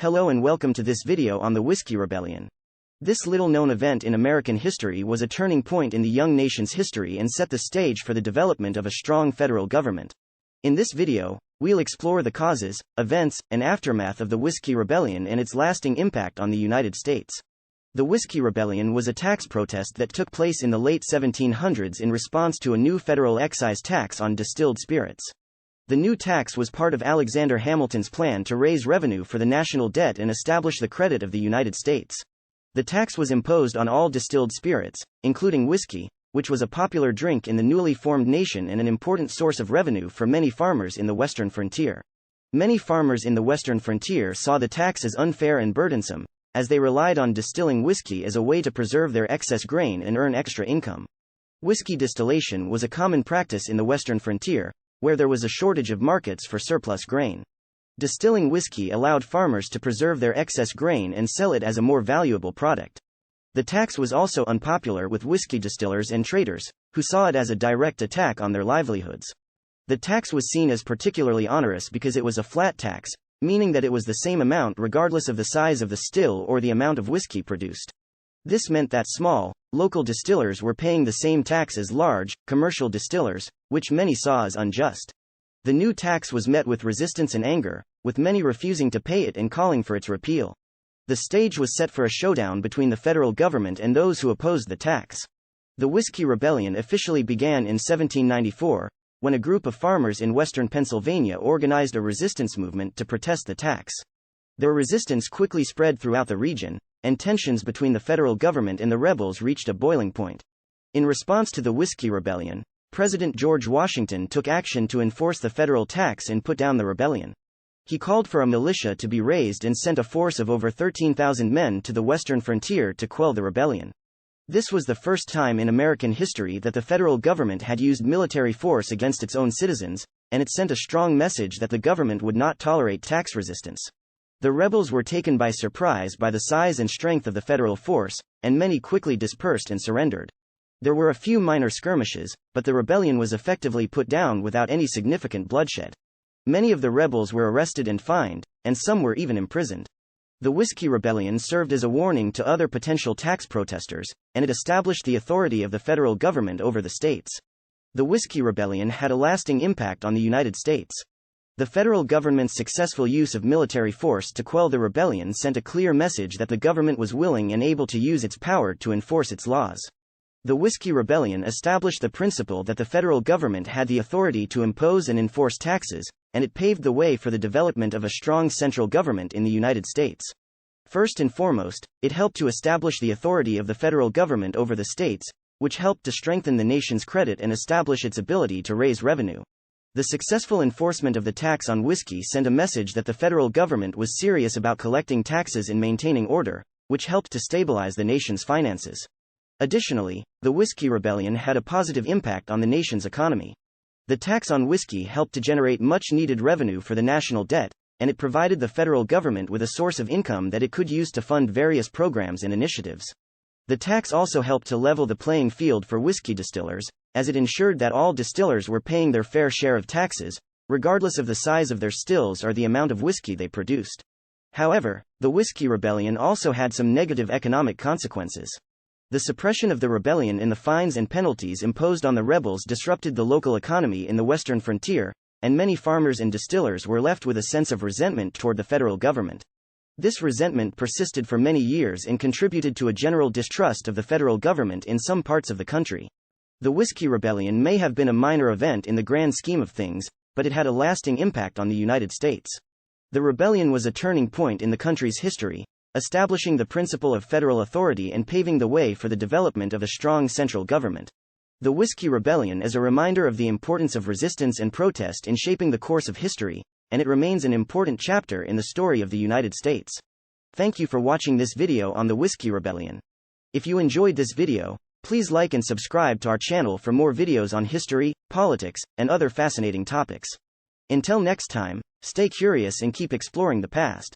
Hello and welcome to this video on the Whiskey Rebellion. This little-known event in American history was a turning point in the young nation's history and set the stage for the development of a strong federal government. In this video, we'll explore the causes, events, and aftermath of the Whiskey Rebellion and its lasting impact on the United States. The Whiskey Rebellion was a tax protest that took place in the late 1700s in response to a new federal excise tax on distilled spirits. The new tax was part of Alexander Hamilton's plan to raise revenue for the national debt and establish the credit of the United States. The tax was imposed on all distilled spirits, including whiskey, which was a popular drink in the newly formed nation and an important source of revenue for many farmers in the western frontier. Many farmers in the western frontier saw the tax as unfair and burdensome, as they relied on distilling whiskey as a way to preserve their excess grain and earn extra income. Whiskey distillation was a common practice in the western frontier, where there was a shortage of markets for surplus grain. Distilling whiskey allowed farmers to preserve their excess grain and sell it as a more valuable product. The tax was also unpopular with whiskey distillers and traders, who saw it as a direct attack on their livelihoods. The tax was seen as particularly onerous because it was a flat tax, meaning that it was the same amount regardless of the size of the still or the amount of whiskey produced. This meant that small, local distillers were paying the same tax as large, commercial distillers, which many saw as unjust. The new tax was met with resistance and anger, with many refusing to pay it and calling for its repeal. The stage was set for a showdown between the federal government and those who opposed the tax. The Whiskey Rebellion officially began in 1794, when a group of farmers in western Pennsylvania organized a resistance movement to protest the tax. Their resistance quickly spread throughout the region, and tensions between the federal government and the rebels reached a boiling point. In response to the Whiskey Rebellion, President George Washington took action to enforce the federal tax and put down the rebellion. He called for a militia to be raised and sent a force of over 13,000 men to the western frontier to quell the rebellion. This was the first time in American history that the federal government had used military force against its own citizens, and it sent a strong message that the government would not tolerate tax resistance. The rebels were taken by surprise by the size and strength of the federal force, and many quickly dispersed and surrendered. There were a few minor skirmishes, but the rebellion was effectively put down without any significant bloodshed. Many of the rebels were arrested and fined, and some were even imprisoned. The Whiskey Rebellion served as a warning to other potential tax protesters, and it established the authority of the federal government over the states. The Whiskey Rebellion had a lasting impact on the United States. The federal government's successful use of military force to quell the rebellion sent a clear message that the government was willing and able to use its power to enforce its laws. The Whiskey Rebellion established the principle that the federal government had the authority to impose and enforce taxes, and it paved the way for the development of a strong central government in the United States. First and foremost, it helped to establish the authority of the federal government over the states, which helped to strengthen the nation's credit and establish its ability to raise revenue. The successful enforcement of the tax on whiskey sent a message that the federal government was serious about collecting taxes and maintaining order, which helped to stabilize the nation's finances. Additionally, the Whiskey Rebellion had a positive impact on the nation's economy. The tax on whiskey helped to generate much-needed revenue for the national debt, and it provided the federal government with a source of income that it could use to fund various programs and initiatives. The tax also helped to level the playing field for whiskey distillers, as it ensured that all distillers were paying their fair share of taxes, regardless of the size of their stills or the amount of whiskey they produced. However, the Whiskey Rebellion also had some negative economic consequences. The suppression of the rebellion and the fines and penalties imposed on the rebels disrupted the local economy in the western frontier, and many farmers and distillers were left with a sense of resentment toward the federal government. This resentment persisted for many years and contributed to a general distrust of the federal government in some parts of the country. The Whiskey Rebellion may have been a minor event in the grand scheme of things, but it had a lasting impact on the United States. The rebellion was a turning point in the country's history, establishing the principle of federal authority and paving the way for the development of a strong central government. The Whiskey Rebellion is a reminder of the importance of resistance and protest in shaping the course of history, and it remains an important chapter in the story of the United States. Thank you for watching this video on the Whiskey Rebellion. If you enjoyed this video, please like and subscribe to our channel for more videos on history, politics, and other fascinating topics. Until next time, stay curious and keep exploring the past.